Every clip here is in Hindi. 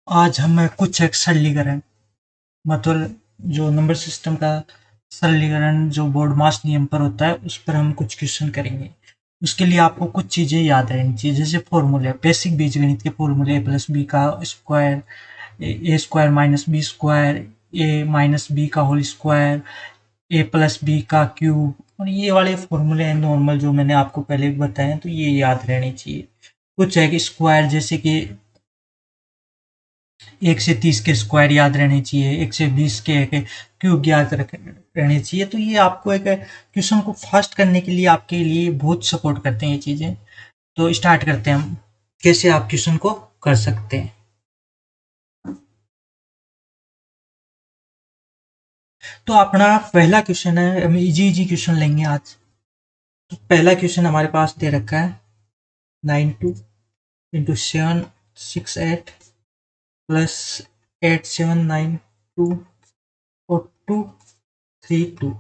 आज हम कुछ एक सरलीकरण मतलब जो नंबर सिस्टम का सरलीकरण जो बोर्ड मास नियम पर होता है उस पर हम कुछ क्वेश्चन करेंगे। उसके लिए आपको कुछ चीज़ें याद रहनी चाहिए, जैसे फॉर्मूले, बेसिक बीजगणित के फॉर्मूले, ए प्लस बी का स्क्वायर, ए स्क्वायर माइनस बी स्क्वायर, ए माइनस बी का होल स्क्वायर, ए प्लस बी का क्यूब, और ये वाले फॉर्मूले हैं नॉर्मल जो मैंने आपको पहले बताए हैं, तो ये याद रहने चाहिए। कुछ है कि स्क्वायर, जैसे कि 1 से 30 के स्क्वायर याद रहने चाहिए, 1 से 20 के क्यूब याद रहने चाहिए। तो ये आपको एक क्वेश्चन को फास्ट करने के लिए आपके लिए बहुत सपोर्ट करते हैं ये चीज़ें। तो स्टार्ट करते हैं हम, कैसे आप क्वेश्चन को कर सकते हैं। तो अपना पहला क्वेश्चन है, हम इजी इजी क्वेश्चन लेंगे आज। तो पहला क्वेश्चन हमारे पास दे रखा है 92 × 7 6 8 प्लस 8792 और 232।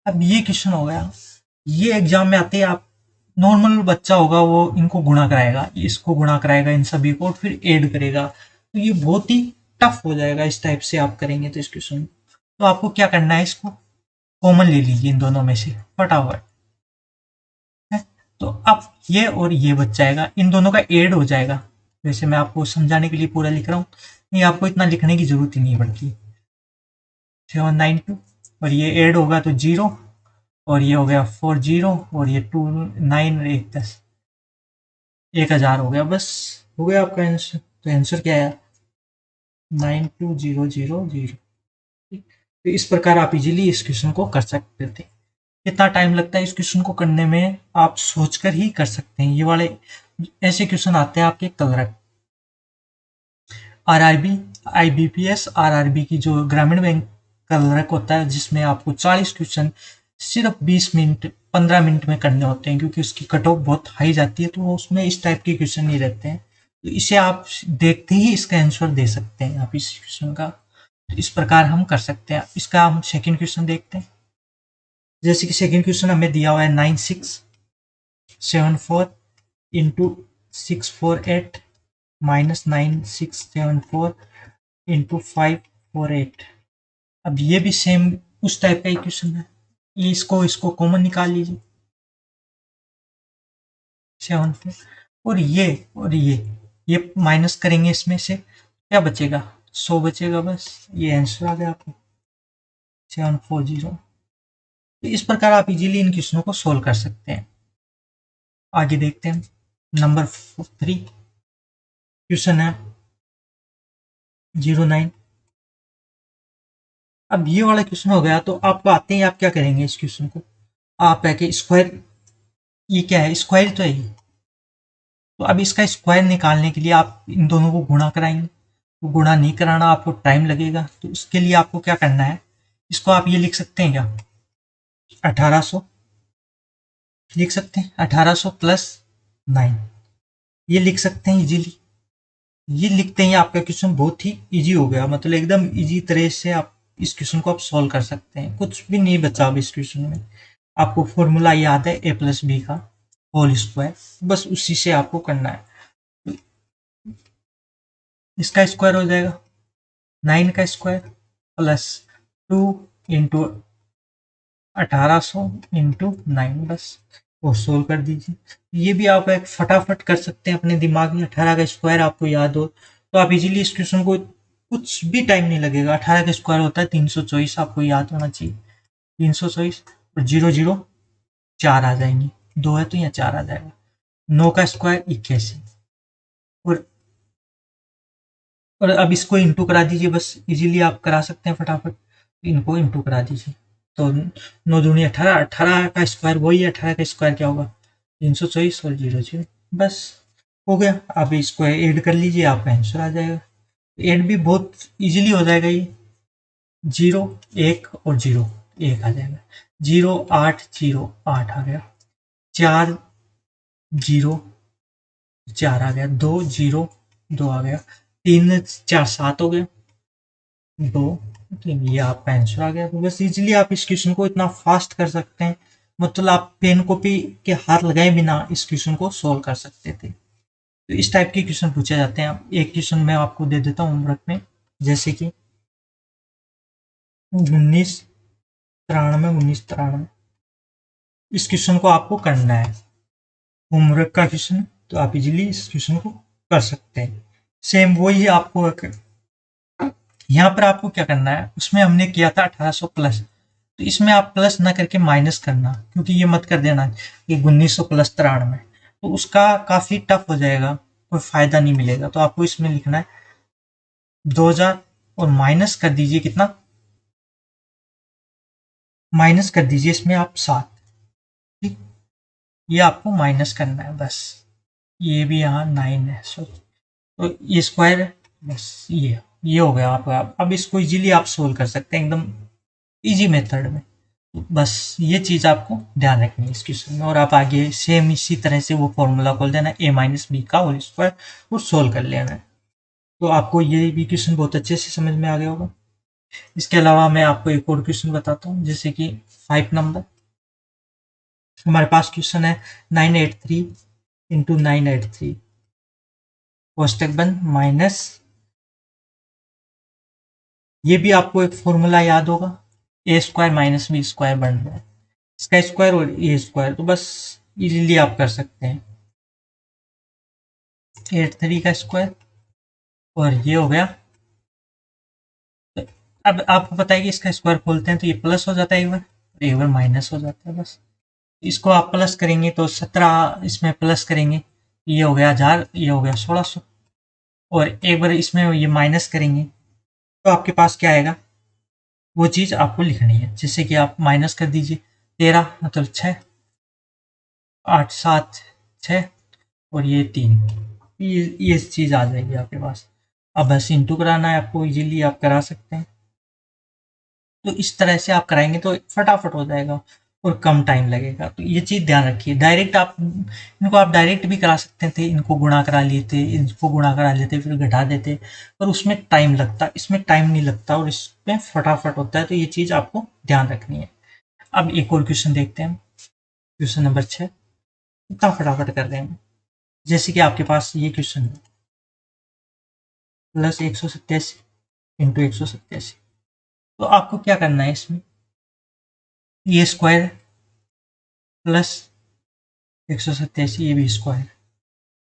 अब ये क्वेश्चन हो गया, ये एग्जाम में आते हैं। आप नॉर्मल बच्चा होगा वो इनको गुणा कराएगा, इसको गुणा कराएगा, इन सभी को, और फिर ऐड करेगा। तो ये बहुत ही टफ हो जाएगा इस टाइप से आप करेंगे तो इस क्वेश्चन। तो आपको क्या करना है, इसको कॉमन ले लीजिए इन दोनों में से फटाफट है। तो अब ये और ये बच जाएगा, इन दोनों का ऐड हो जाएगा। वैसे मैं आपको समझाने के लिए पूरा लिख रहा हूँ, नहीं आपको इतना लिखने की जरूरत ही नहीं पड़ती। 792 और ये ऐड होगा तो 0, और ये हो गया 40, और ये 29 और 1 10, 1000 हो गया। बस हो गया आपका आंसर। तो आंसर क्या है? 92000। तो इस प्रकार आप इजीली इस क्वेश्चन को कर सकते थे। कितना टाइम लगता है इस क्वेश्चन को करने में, आप सोचकर ही कर सकते हैं। ये वाले ऐसे क्वेश्चन आते हैं आपके कलर, आरआरबी, आईबीपीएस, आरआरबी की जो ग्रामीण बैंक कलरक होता है, जिसमें आपको 40 क्वेश्चन सिर्फ 20 मिनट 15 मिनट में करने होते हैं, क्योंकि उसकी कट ऑफ बहुत हाई जाती है, तो उसमें इस टाइप के क्वेश्चन नहीं रहते हैं। तो इसे आप देखते ही इसका आंसर दे सकते हैं आप इस क्वेश्चन का। तो इस प्रकार हम कर सकते हैं। इसका हम सेकंड क्वेश्चन देखते हैं। जैसे कि सेकंड क्वेश्चन हमें दिया हुआ है 9674 इंटू 648 माइनस 9674 इंटू 548। अब ये भी सेम उस टाइप का इक्वेशन है। ये इसको इसको कॉमन निकाल लीजिए, 74, और ये माइनस करेंगे, इसमें से क्या बचेगा? 100 बचेगा। बस ये आंसर आ गया आपको, 740। तो इस प्रकार आप इजीली इन क्वेश्चनों को सोल्व कर सकते हैं। आगे देखते हैं। नंबर 3 क्वेश्चन है 09। अब ये वाला क्वेश्चन हो गया, तो आप आते हैं, आप क्या करेंगे इस क्वेश्चन को, आप है कि स्क्वायर, ये क्या है, स्क्वायर तो है ये। तो अब इसका स्क्वायर निकालने के लिए आप इन दोनों को गुणा कराएंगे। तो गुणा नहीं कराना, आपको टाइम लगेगा। तो इसके लिए आपको क्या करना है, इसको आप ये लिख सकते हैं क्या, 1800 लिख सकते हैं, 1800 प्लस 9, ये लिख सकते हैं इजीली। ये लिखते ही आपका क्वेश्चन बहुत ही इजी हो गया, मतलब एकदम इजी तरह से आप इस क्वेश्चन को आप सॉल्व कर सकते हैं। कुछ भी नहीं बचा अब इस क्वेश्चन में। आपको फॉर्मूला याद है, ए प्लस बी का होल स्क्वायर, बस उसी से आपको करना है। इसका स्क्वायर हो जाएगा 9 का स्क्वायर प्लस 2 इंटू 1800 इंटू 9, बस वो सोल्व कर दीजिए। ये भी आप एक फटाफट कर सकते हैं अपने दिमाग में। 18 का स्क्वायर आपको याद हो तो आप इजीली इस क्वेश्चन को, कुछ भी टाइम नहीं लगेगा। 18 का स्क्वायर होता है 324, आपको याद होना चाहिए 324, और 0 0 4 आ जाएंगे, 2 है तो यहाँ 4 आ जाएगा। 9 का स्क्वायर 81, और अब इसको इंटू करा दीजिए, बस इजीली आप करा सकते हैं फटाफट। इनको इंटू करा दीजिए। तो 9 दूनी 18, 18 का स्क्वायर वही है, 18 का स्क्वायर क्या होगा, 324 और 0 0, बस हो गया। आप इसको ऐड कर लीजिए, आपका आंसर आ जाएगा। ऐड भी बहुत इजीली हो जाएगा। ये 0 1 और 0 1 आ जाएगा, 0 8 0 8 आ गया, 4 0 4 आ गया, 2 0 2 आ गया, 3 4 7 हो गया, 2 3, ये आपका आंसर आ गया। तो बस इजीली आप इस क्वेश्चन को इतना फास्ट कर सकते हैं, मतलब आप पेन कॉपी के हाथ लगाए बिना इस क्वेश्चन को सोल्व कर सकते थे। तो इस टाइप के क्वेश्चन पूछे जाते हैं। अब एक क्वेश्चन मैं आपको दे देता हूँ होमवर्क में, जैसे कि 1993 इस क्वेश्चन को आपको करना है, होमवर्क का क्वेश्चन, तो आप इजीली इस क्वेश्चन को कर सकते हैं। सेम वही आपको यहाँ पर आपको क्या करना है, उसमें हमने किया था 1800 प्लस, तो इसमें आप प्लस ना करके माइनस करना, क्योंकि ये मत कर देना कि 1900 प्लस 93, तो उसका काफी टफ हो जाएगा, कोई फायदा नहीं मिलेगा। तो आपको इसमें लिखना है 2000 और माइनस कर दीजिए कितना, माइनस कर दीजिए इसमें आप 7। ठीक, ये आपको माइनस करना है बस। ये भी यहाँ 9 है, सो तो ये स्क्वायर है, बस ये हो गया आपका। अब इसको इजीली आप सोल्व कर सकते हैं एकदम इजी मेथड में। तो बस ये चीज़ आपको ध्यान रखनी है इस क्वेश्चन में, और आप आगे सेम इसी तरह से वो फॉर्मूला खोल देना a माइनस बी का होल स्क्वायर और सोल्व कर लेना है। तो आपको ये भी क्वेश्चन बहुत अच्छे से समझ में आ गया होगा। इसके अलावा मैं आपको एक और क्वेश्चन बताता हूँ, जैसे कि 5 नंबर हमारे पास क्वेश्चन है 983 इंटू 983 कोष्टक बंद माइनस, ये भी आपको एक फॉर्मूला याद होगा, ए स्क्वायर माइनस बी स्क्वायर बन रहा है, इसका स्क्वायर और ए स्क्वायर, तो बस इजीली आप कर सकते हैं 83 का स्क्वायर, और ये हो गया। अब आपको पता है कि इसका स्क्वायर खोलते हैं तो ये प्लस हो जाता है एक बार माइनस हो जाता है। बस इसको आप प्लस करेंगे तो 17, इसमें प्लस करेंगे ये हो गया 1000, ये हो गया 1600, और एक बार इसमें ये माइनस करेंगे तो आपके पास क्या आएगा, वो चीज़ आपको लिखनी है। जैसे कि आप माइनस कर दीजिए 13 मतलब 6, 8 7 6 और ये 3, ये चीज़ आ जाएगी आपके पास। अब बस इंटू कराना है आपको, इजीली आप करा सकते हैं। तो इस तरह से आप कराएंगे तो फटाफट हो जाएगा और कम टाइम लगेगा। तो ये चीज़ ध्यान रखिए। डायरेक्ट आप इनको आप डायरेक्ट भी करा सकते थे, इनको गुणा करा लेते, इनको गुणा करा लेते, फिर घटा देते, पर उसमें टाइम लगता, इसमें टाइम नहीं लगता और इसमें फटाफट होता है। तो ये चीज़ आपको ध्यान रखनी है। अब एक और क्वेश्चन देखते हैं, क्वेश्चन नंबर 6, इतना फटाफट कर देंगे। जैसे कि आपके पास ये क्वेश्चन है प्लस 187 इंटू 187, तो आपको क्या करना है, इसमें ये स्क्वायर प्लस 187 ये भी स्क्वायर,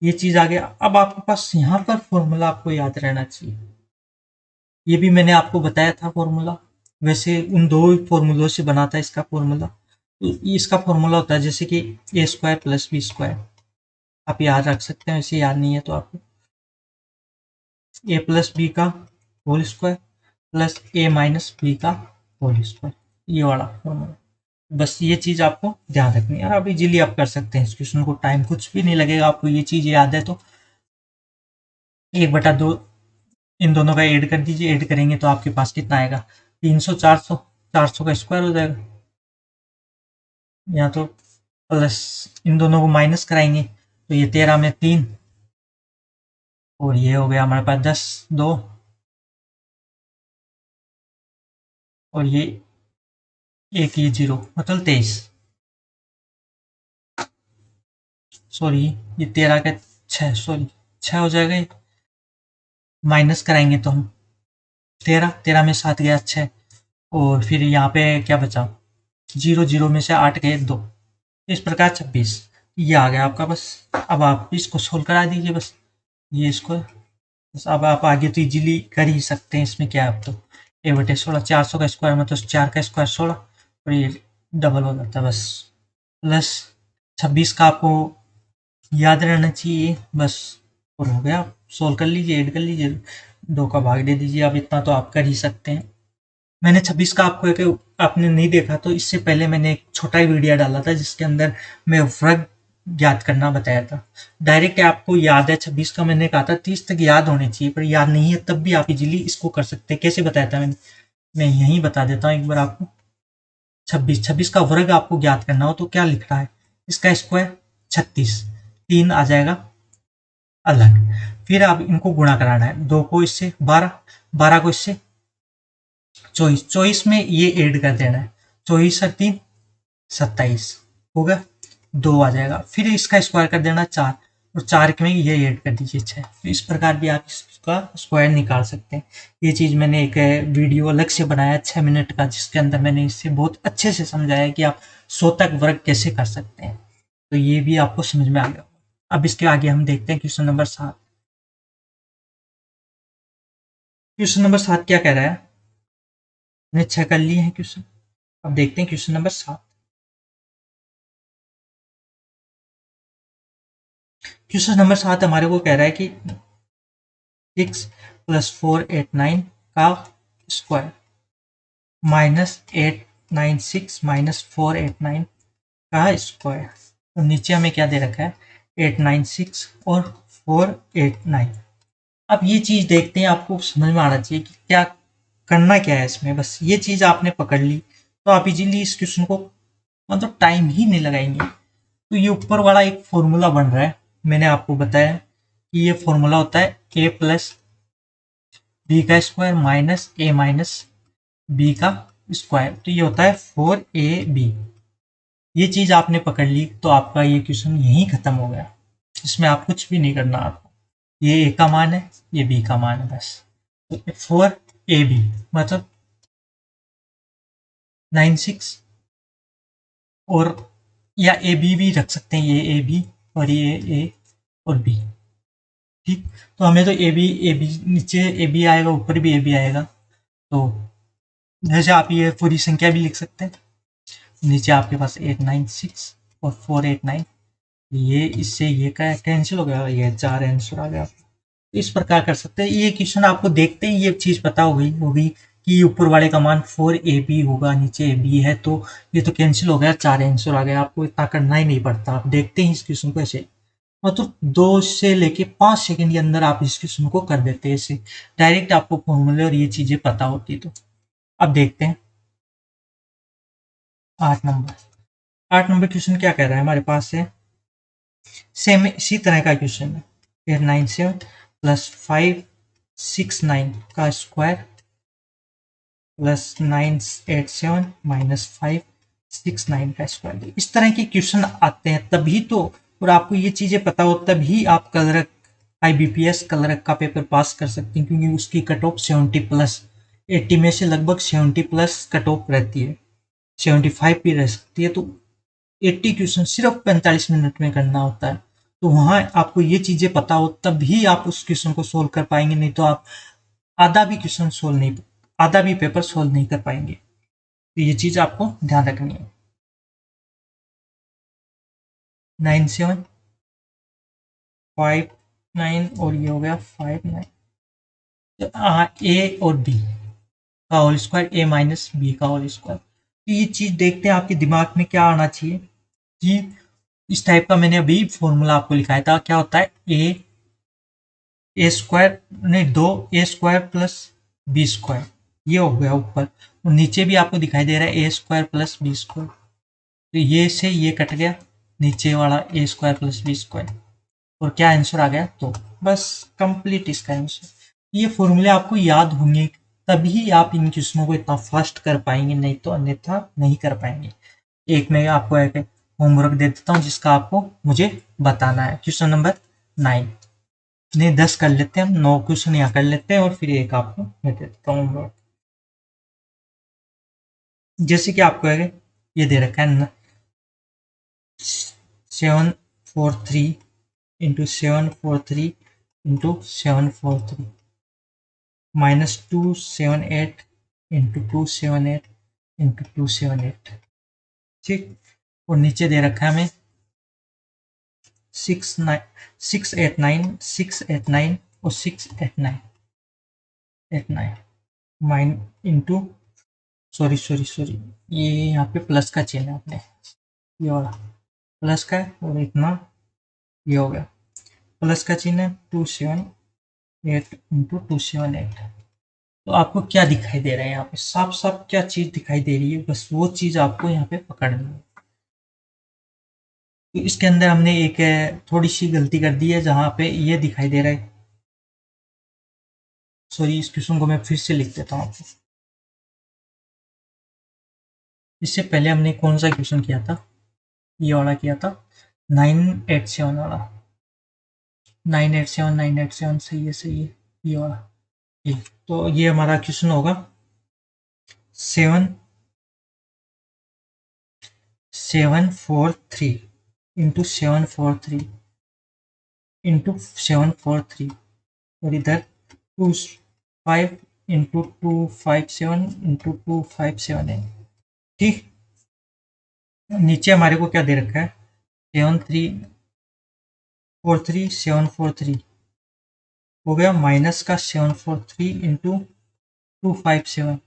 ये चीज आ गया। अब आपके पास यहाँ पर फॉर्मूला आपको याद रहना चाहिए, ये भी मैंने आपको बताया था फॉर्मूला, वैसे उन दो फॉर्मूलों से बना था इसका फॉर्मूला। तो इसका फॉर्मूला होता है जैसे कि ए स्क्वायर प्लस बी स्क्वायर, आप याद रख सकते हैं, वैसे याद नहीं है तो आपको ए प्लस बी का होल स्क्वायर प्लस ए माइनस बी का होल स्क्वायर, ये वाला फॉर्मूला। बस ये चीज आपको ध्यान रखनी है, और आप इजीली आप कर सकते हैं इस क्वेश्चन को, टाइम कुछ भी नहीं लगेगा आपको, ये चीज याद है तो 1/2 इन दोनों का ऐड कर दीजिए, ऐड करेंगे तो आपके पास कितना आएगा 300 400, 400 का स्क्वायर हो जाएगा। या तो प्लस इन दोनों को माइनस कराएंगे तो ये 13 में 3, और ये हो गया हमारे पास 10 2, और ये एक, ये 0 मतलब 23, सॉरी ये 13 का 6, सॉरी 6 हो जाएगा, ये माइनस कराएंगे तो हम 13 में 7 गया 6, और फिर यहाँ पे क्या बचा 0, 0 में से 8 गए 2, इस प्रकार 26, ये आ गया आपका। बस अब आप इसको सोल्व करा दीजिए, बस ये इसको, बस अब आप आगे तो इजीली कर ही सकते हैं। इसमें क्या है, अब तो a/16, 400 का स्क्वायर मतलब 4 का स्क्वायर 16, और ये डबल हो जाता है बस, प्लस 26 का आपको याद रहना चाहिए बस, और हो गया। सोल्व कर लीजिए, ऐड कर लीजिए, 2 का भाग दे दीजिए, आप इतना तो आप कर ही सकते हैं। मैंने 26 का आपको एक, आपने नहीं देखा तो इससे पहले मैंने एक छोटा ही वीडियो डाला था जिसके अंदर मैं वर्ग याद करना बताया था। डायरेक्ट आपको याद है 26 का, मैंने कहा था 30 तक याद होने चाहिए, पर याद नहीं है तब भी आप इजीली इसको कर सकते हैं। कैसे बताया था मैंने, मैं यहीं बता देता हूँ एक बार आपको। 26 का वर्ग आपको ज्ञात करना हो तो क्या लिख रहा है, इसका स्क्वायर 36, 3 आ जाएगा अलग, फिर आप इनको गुणा कराना है, 2 को इससे 12, 12 को इससे 24, 24 में ये ऐड कर देना है, 24 और 3 27 होगा, 2 आ जाएगा, फिर इसका स्क्वायर कर देना 4, और 4 में ये ऐड कर दीजिए 6। तो इस प्रकार भी आप इसका स्क्वायर निकाल सकते हैं। ये चीज़ मैंने एक वीडियो अलग से बनाया 6 मिनट का, जिसके अंदर मैंने इससे बहुत अच्छे से समझाया कि आप शोधक वर्ग कैसे कर सकते हैं। तो ये भी आपको समझ में आ गया। अब इसके आगे हम देखते हैं क्वेश्चन नंबर 7। क्वेश्चन नंबर 7 क्या कह रहा है? हमने 6 कर लिए हैं क्वेश्चन। अब देखते हैं क्वेश्चन नंबर 7। क्वेश्चन नंबर 7 हमारे को कह रहा है कि 6 + 4 8 9 का स्क्वायर -896 -4 8 9 का स्क्वायर। तो नीचे हमें क्या दे रखा है? 896 और 489। अब ये चीज देखते हैं, आपको समझ में आना चाहिए कि क्या करना क्या है इसमें। बस ये चीज आपने पकड़ ली तो आप इजीली इस क्वेश्चन को मतलब टाइम ही नहीं लगाएंगे। तो ये ऊपर वाला एक फॉर्मूला बन रहा है, मैंने आपको बताया कि ये फॉर्मूला होता है a + b का square minus a minus b का स्क्वायर। तो ये होता है 4ab। ये चीज आपने पकड़ ली तो आपका ये क्वेश्चन यहीं खत्म हो गया। इसमें आप कुछ भी नहीं करना आपको। ये ए का मान है, ये बी का मान है, बस। तो 4ab मतलब 96, और या ए बी भी रख सकते हैं, ये ए बी और ये ए और बी। ठीक, तो हमें तो ए बी नीचे ए बी आएगा, ऊपर भी ए बी आएगा। तो जैसे आप ये पूरी संख्या भी लिख सकते हैं। नीचे आपके पास 896 और 489, ये इससे ये का कैंसिल हो गया, ये 4 आंसर आ गया। तो इस प्रकार कर सकते हैं। ये क्वेश्चन आपको देखते ही ये चीज पता होगी कि ऊपर वाले का मान 4ab होगा, नीचे ab है, तो ये तो कैंसिल हो गया, 4 आंसर आ गया। आपको इतना करना ही नहीं पड़ता, आप देखते ही इस क्वेश्चन को ऐसे मतलब 2 से लेके 5 सेकंड के अंदर आप इस क्वेश्चन को कर देते हैं ऐसे। डायरेक्ट आपको फॉर्मूले और ये चीजें पता होती। तो अब देखते हैं 8 नंबर। 8 नंबर क्वेश्चन क्या कह रहा है हमारे पास है? सेम इसी तरह का क्वेश्चन है। 897 + 569 का स्क्वायर +987 -569 का स्क्वायर। इस तरह के क्वेश्चन आते हैं तभी तो, और आपको ये चीजें पता हो तभी आप कलरक IBPS कलरक का पेपर पास कर सकते हैं, क्योंकि उसकी कट ऑफ 70+, 80 में से लगभग 70+ कट ऑफ रहती है, 75 भी रह सकती है। तो 80 क्वेश्चन सिर्फ 45 मिनट में करना होता है। तो वहां आपको ये चीजें पता हो तभी आप उस क्वेश्चन को सोल्व कर पाएंगे, नहीं तो आप आधा भी क्वेश्चन सोल्व नहीं, आधा भी पेपर सोल्व नहीं कर पाएंगे। तो ये चीज आपको ध्यान रखनी है। 9759 और ये हो गया 59। तो ए और बी का होल स्क्वायर, ए माइनस बी का होल स्क्वायर। तो ये चीज देखते हैं आपके दिमाग में क्या आना चाहिए कि इस टाइप का मैंने अभी फॉर्मूला आपको लिखाया था। क्या होता है? ए स्क्वायर नहीं, 2a² + b², ये हो गया ऊपर, और नीचे भी आपको दिखाई दे रहा है a² + b²। तो ये से ये कट गया, नीचे वाला a² + b², और क्या आंसर आ गया? तो बस कंप्लीट इसका आंसर। ये फॉर्मूले आपको याद होंगे तभी आप इन क्वेश्चनों को इतना फास्ट कर पाएंगे, नहीं तो अन्यथा नहीं कर पाएंगे। एक मैं आपको एक होमवर्क दे देता हूँ जिसका आपको मुझे बताना है। क्वेश्चन नंबर 9, नहीं 10 कर लेते हैं हम, 9 क्वेश्चन यहाँ कर लेते हैं और फिर एक आपको मैं दे देता हूँ होमवर्क। जैसे कि आपको ये दे रखा है 743 इंटू 743 इंटू 743 -278 इंटू 278 इंटू 278। ठीक, और नीचे दे रखा है हमें 689 और 689 mine into, sorry sorry sorry, ये यहाँ पे प्लस का चिन्ह है अपने, ये वाला प्लस का है, और इतना ये हो गया प्लस का चिन्ह है, 278 इंटू 278। तो आपको क्या दिखाई दे रहा है यहाँ पे? साफ साफ क्या चीज दिखाई दे रही है, बस वो चीज आपको यहाँ पे पकड़नी है। तो इसके अंदर हमने एक थोड़ी सी गलती कर दी है, जहां पे ये दिखाई दे रहा है, सॉरी इस क्वेश्चन को मैं फिर से लिख देता हूँ आपको। इससे पहले हमने कौन सा क्वेश्चन किया था? ये वाला किया था 987 वाला। 987 सही है, सही है। ये वाला, ये तो ये हमारा क्वेश्चन होगा 743 इंटू 743 और इधर 25 इंटू 257 इंटू 257 है। ठीक, नीचे हमारे को क्या दे रखा है, 743 हो गया, माइनस का 743 इंटू 257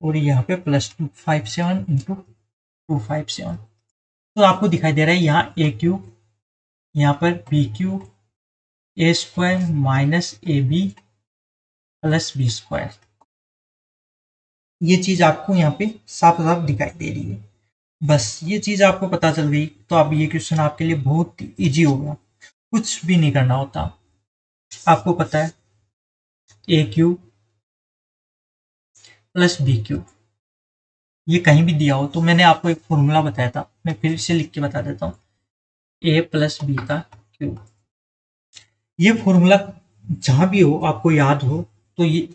और यहाँ पे प्लस 257 इंटू 257। तो आपको दिखाई दे रहा है यहाँ ए क्यू, यहाँ पर B Q, A square minus A B plus B square. ये चीज आपको यहाँ पे साफ साफ दिखाई दे रही है। बस ये चीज आपको पता चल गई तो अब ये क्वेश्चन आपके लिए बहुत इजी होगा, कुछ भी नहीं करना होता। आपको पता है ए क्यू प्लस बी क्यू, ये कहीं भी दिया हो तो मैंने आपको एक फॉर्मूला बताया था, मैं फिर से लिख के बता देता हूँ, ए प्लस बी का क्यूब। ये फॉर्मूला जहां भी हो आपको याद हो तो ये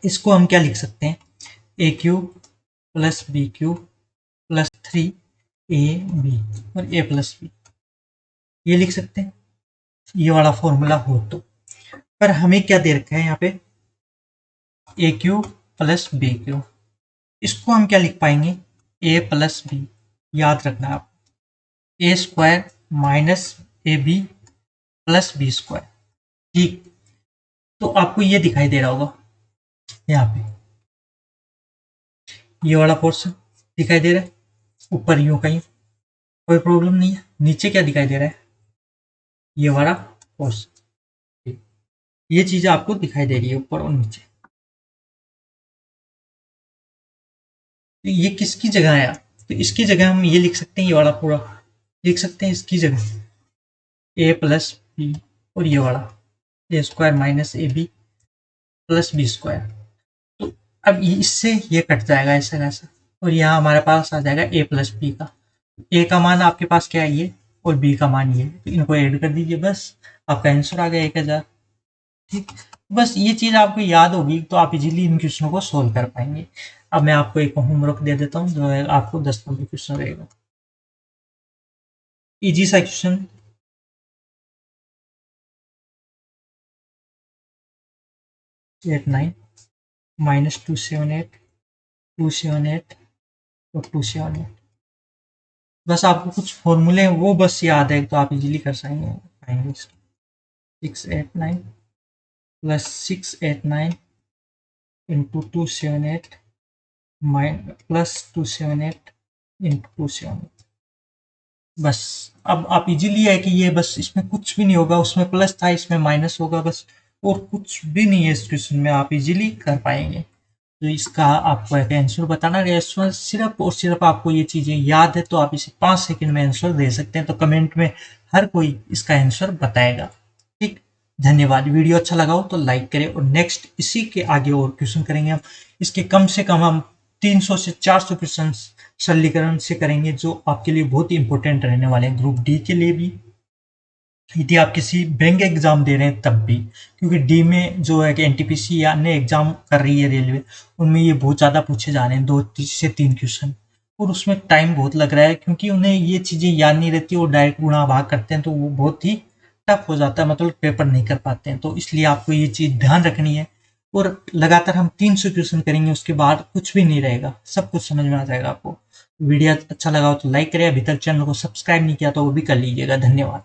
इसको हम क्या लिख सकते हैं, A cube plus B cube plus 3ab और ए प्लस बी, ये लिख सकते हैं ये वाला फॉर्मूला हो तो। पर हमें क्या दे रखा है यहाँ पे, ए क्यूब प्लस बी क्यूब, इसको हम क्या लिख पाएंगे, ए प्लस बी। याद रखना आप, A square minus A B plus B square. ठीक, तो आपको ये दिखाई दे रहा होगा यहाँ पे, ये वाला पोर्शन दिखाई दे रहा है, ऊपर यूं कहीं कोई प्रॉब्लम नहीं है। नीचे क्या दिखाई दे रहा है, ये वाला पोर्शन, ये चीज आपको दिखाई दे रही है ऊपर और नीचे। तो ये किसकी जगह है, तो इसकी जगह हम ये लिख सकते हैं, ये वाला पूरा लिख सकते हैं इसकी जगह, ए प्लस बी और ये वाला A square minus A B plus B square. तो अब इससे ये कट जाएगा ऐसा ऐसा और यहाँ हमारे पास आ जाएगा ए प्लस बी का। ए का मान आपके पास क्या है ये, और बी का मान ये, तो इनको ऐड कर दीजिए, बस आपका आंसर आ गया 1000। ठीक, बस ये चीज आपको याद होगी तो आप इजीली इन क्वेश्चनों को सोल्व कर पाएंगे। अब मैं आपको एक होमवर्क दे देता हूँ जो है आपको 10 नंबर क्वेश्चन रहेगा, इजी सा क्वेश्चन। 89 माइनस 278 278 और 278, बस आपको कुछ फॉर्मूले वो बस याद है तो आप इजीली कर पाएंगे। 689 प्लस 689 इंटू 278 प्लस 278 इंटू 278। बस अब आप इजीली है कि ये बस इसमें कुछ भी नहीं होगा, उसमें प्लस था इसमें माइनस होगा बस, और कुछ भी नहीं है इस क्वेश्चन में, आप इजीली कर पाएंगे। तो इसका आपको एक आंसर बताना रहेगा, सिर्फ और सिर्फ आपको ये चीजें याद है तो आप इसे 5 सेकंड में आंसर दे सकते हैं। तो कमेंट में हर कोई इसका आंसर बताएगा। ठीक, धन्यवाद। वीडियो अच्छा लगा हो तो लाइक करें और नेक्स्ट इसी के आगे और क्वेश्चन करेंगे हम, इसके कम से कम हम 300 से 400 क्वेश्चन सरलीकरण से करेंगे जो आपके लिए बहुत ही इंपॉर्टेंट रहने वाले हैं, ग्रुप डी के लिए भी, यदि आप किसी बैंक एग्जाम दे रहे हैं तब भी, क्योंकि डी में जो है कि एनटीपीसी या अन्य एग्जाम कर रही है रेलवे, उनमें ये बहुत ज़्यादा पूछे जा रहे हैं, 2 से 3 क्वेश्चन, और उसमें टाइम बहुत लग रहा है क्योंकि उन्हें ये चीज़ें याद नहीं रहती और डायरेक्ट गुणा भाग करते हैं तो वो बहुत ही टफ हो जाता है, मतलब पेपर नहीं कर पाते हैं। तो इसलिए आपको ये चीज़ ध्यान रखनी है और लगातार हम 300 क्वेश्चन करेंगे, उसके बाद कुछ भी नहीं रहेगा, सब कुछ समझ में आ जाएगा आपको। वीडियो अच्छा लगा हो तो लाइक करें, अभी तक चैनल को सब्सक्राइब नहीं किया तो वो भी कर लीजिएगा। धन्यवाद।